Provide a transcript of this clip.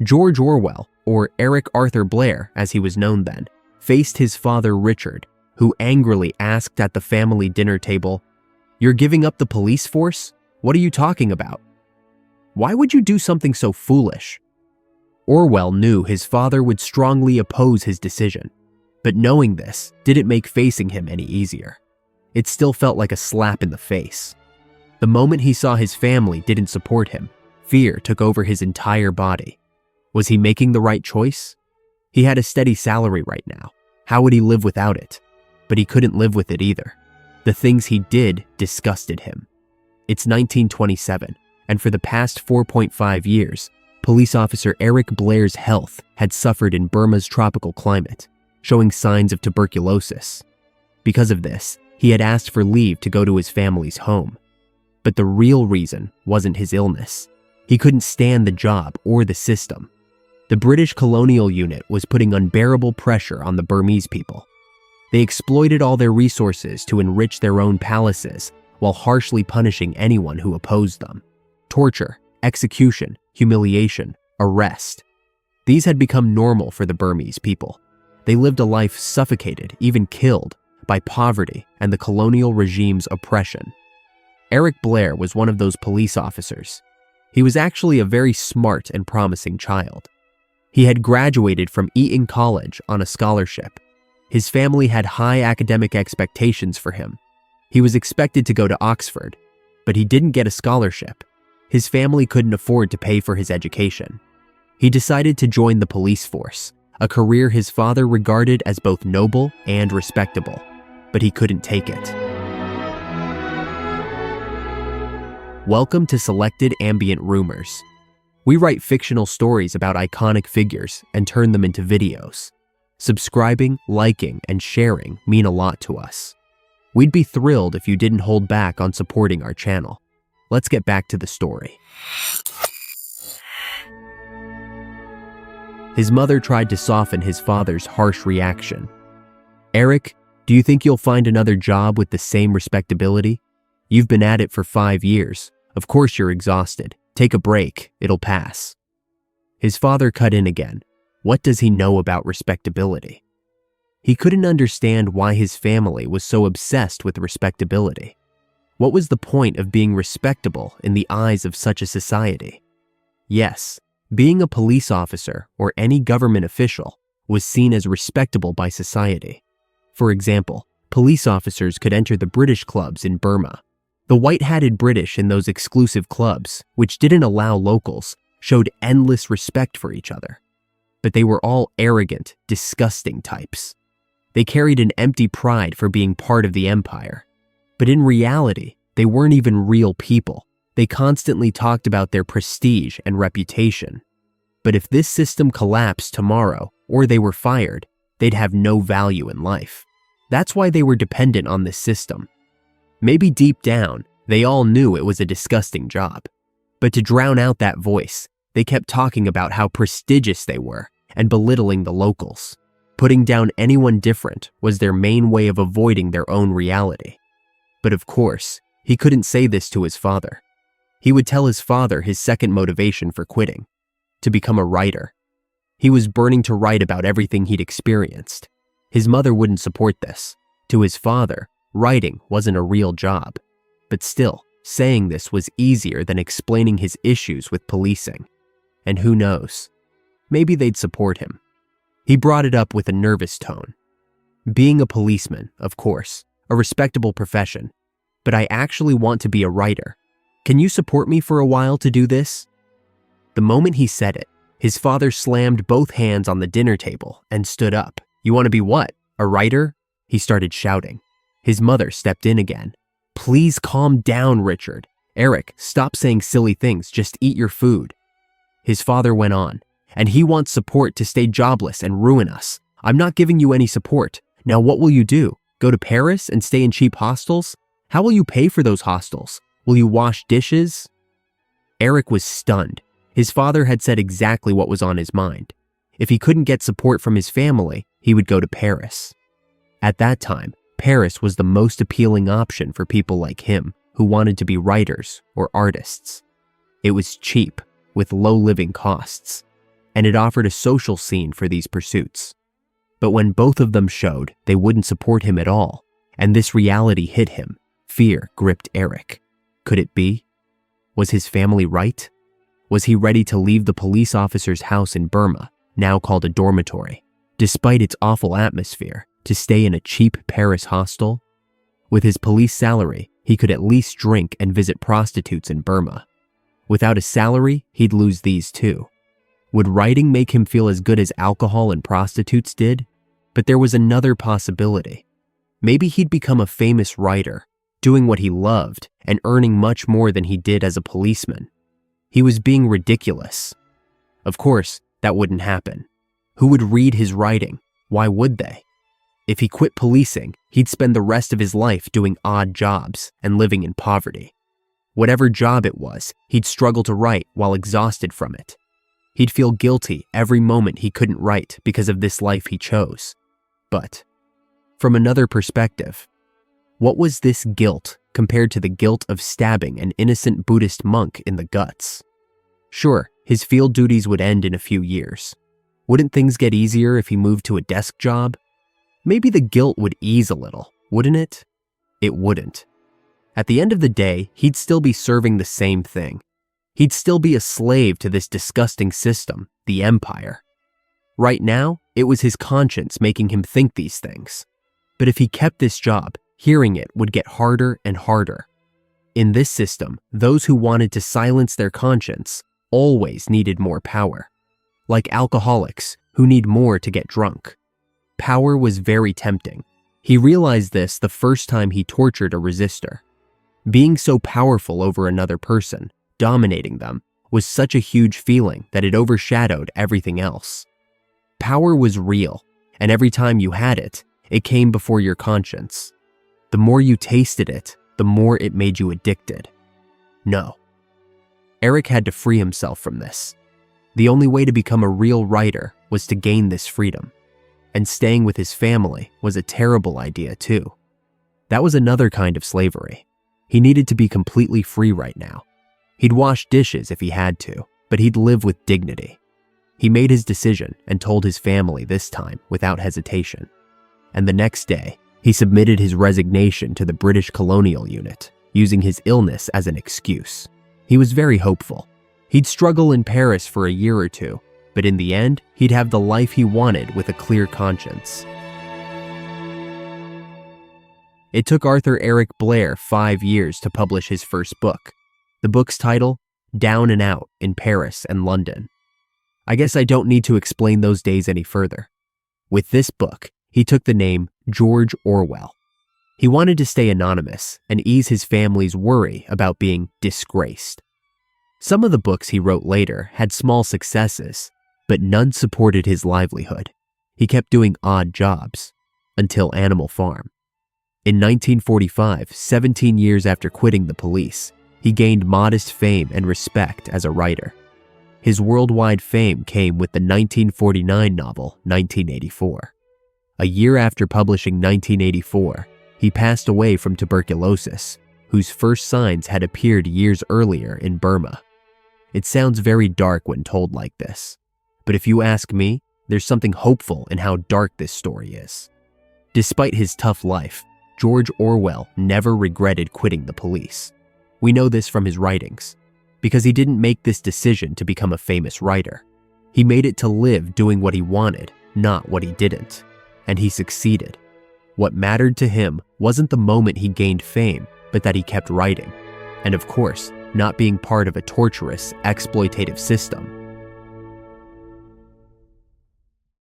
George Orwell, or Eric Arthur Blair as he was known then, faced his father Richard, who angrily asked at the family dinner table, "You're giving up the police force? What are you talking about? Why would you do something so foolish?" Orwell knew his father would strongly oppose his decision, but knowing this didn't make facing him any easier. It still felt like a slap in the face. The moment he saw his family didn't support him, fear took over his entire body. Was he making the right choice? He had a steady salary right now. How would he live without it? But he couldn't live with it either. The things he did disgusted him. It's 1927, and for the past 4.5 years, police officer Eric Blair's health had suffered in Burma's tropical climate, showing signs of tuberculosis. Because of this, he had asked for leave to go to his family's home. But the real reason wasn't his illness. He couldn't stand the job or the system. The British colonial unit was putting unbearable pressure on the Burmese people. They exploited all their resources to enrich their own palaces while harshly punishing anyone who opposed them. Torture, execution, humiliation, arrest. These had become normal for the Burmese people. They lived a life suffocated, even killed, by poverty and the colonial regime's oppression. Eric Blair was one of those police officers. He was actually a very smart and promising child. He had graduated from Eton College on a scholarship. His family had high academic expectations for him. He was expected to go to Oxford, but he didn't get a scholarship. His family couldn't afford to pay for his education. He decided to join the police force, a career his father regarded as both noble and respectable, but he couldn't take it. Welcome to Selected Ambient Rumors. We write fictional stories about iconic figures and turn them into videos. Subscribing, liking, and sharing mean a lot to us. We'd be thrilled if you didn't hold back on supporting our channel. Let's get back to the story. His mother tried to soften his father's harsh reaction. "Eric, do you think you'll find another job with the same respectability? You've been at it for 5 years. Of course you're exhausted. Take a break, it'll pass." His father cut in again. What does he know about respectability? He couldn't understand why his family was so obsessed with respectability. What was the point of being respectable in the eyes of such a society? Yes, being a police officer or any government official was seen as respectable by society. For example, police officers could enter the British clubs in Burma. The white-hatted British in those exclusive clubs, which didn't allow locals, showed endless respect for each other. But they were all arrogant, disgusting types. They carried an empty pride for being part of the empire. But in reality, they weren't even real people. They constantly talked about their prestige and reputation. But if this system collapsed tomorrow, or they were fired, they'd have no value in life. That's why they were dependent on this system. Maybe deep down, they all knew it was a disgusting job. But to drown out that voice, they kept talking about how prestigious they were and belittling the locals. Putting down anyone different was their main way of avoiding their own reality. But of course, he couldn't say this to his father. He would tell his father his second motivation for quitting: to become a writer. He was burning to write about everything he'd experienced. His mother wouldn't support this. To his father, writing wasn't a real job. But still, saying this was easier than explaining his issues with policing. And who knows? Maybe they'd support him. He brought it up with a nervous tone. "Being a policeman, of course, a respectable profession. But I actually want to be a writer. Can you support me for a while to do this?" The moment he said it, his father slammed both hands on the dinner table and stood up. "You want to be what? A writer?" He started shouting. His mother stepped in again. "Please calm down, Richard. Eric, stop saying silly things. Just eat your food." His father went on. "And he wants support to stay jobless and ruin us. I'm not giving you any support. Now what will you do? Go to Paris and stay in cheap hostels? How will you pay for those hostels? Will you wash dishes?" Eric was stunned. His father had said exactly what was on his mind. If he couldn't get support from his family, he would go to Paris. At that time, Paris was the most appealing option for people like him who wanted to be writers or artists. It was cheap, with low living costs. and it offered a social scene for these pursuits. But when both of them showed they wouldn't support him at all, and this reality hit him, fear gripped Eric. Could it be? Was his family right? Was he ready to leave the police officer's house in Burma, now called a dormitory, despite its awful atmosphere, to stay in a cheap Paris hostel? With his police salary, he could at least drink and visit prostitutes in Burma. Without a salary, he'd lose these too. Would writing make him feel as good as alcohol and prostitutes did? But there was another possibility. Maybe he'd become a famous writer, doing what he loved and earning much more than he did as a policeman. He was being ridiculous. Of course, that wouldn't happen. Who would read his writing? Why would they? If he quit policing, he'd spend the rest of his life doing odd jobs and living in poverty. Whatever job it was, he'd struggle to write while exhausted from it. He'd feel guilty every moment he couldn't write because of this life he chose. But, from another perspective, what was this guilt compared to the guilt of stabbing an innocent Buddhist monk in the guts? Sure, his field duties would end in a few years. Wouldn't things get easier if he moved to a desk job? Maybe the guilt would ease a little, wouldn't it? It wouldn't. At the end of the day, he'd still be serving the same thing. He'd still be a slave to this disgusting system, the empire. Right now, it was his conscience making him think these things. But if he kept this job, hearing it would get harder and harder. In this system, those who wanted to silence their conscience always needed more power. Like alcoholics who need more to get drunk. Power was very tempting. He realized this the first time he tortured a resistor. Being so powerful over another person, dominating them, was such a huge feeling that it overshadowed everything else. Power was real, and every time you had it, it came before your conscience. The more you tasted it, the more it made you addicted. No. Eric had to free himself from this. The only way to become a real writer was to gain this freedom. And staying with his family was a terrible idea too. That was another kind of slavery. He needed to be completely free right now. He'd wash dishes if he had to, but he'd live with dignity. He made his decision and told his family this time without hesitation. And the next day, he submitted his resignation to the British colonial unit, using his illness as an excuse. He was very hopeful. He'd struggle in Paris for a year or two, but in the end, he'd have the life he wanted with a clear conscience. It took Arthur Eric Blair 5 years to publish his first book. The book's title, Down and Out in Paris and London. I guess I don't need to explain those days any further. With this book, he took the name George Orwell. He wanted to stay anonymous and ease his family's worry about being disgraced. Some of the books he wrote later had small successes, but none supported his livelihood. He kept doing odd jobs, until Animal Farm. In 1945, 17 years after quitting the police, he gained modest fame and respect as a writer. His worldwide fame came with the 1949 novel 1984. A year after publishing 1984, he passed away from tuberculosis, whose first signs had appeared years earlier in Burma. It sounds very dark when told like this, but if you ask me, there's something hopeful in how dark this story is. Despite his tough life, George Orwell never regretted quitting the police. We know this from his writings, because he didn't make this decision to become a famous writer. He made it to live doing what he wanted, not what he didn't, and he succeeded. What mattered to him wasn't the moment he gained fame, but that he kept writing, and of course, not being part of a torturous, exploitative system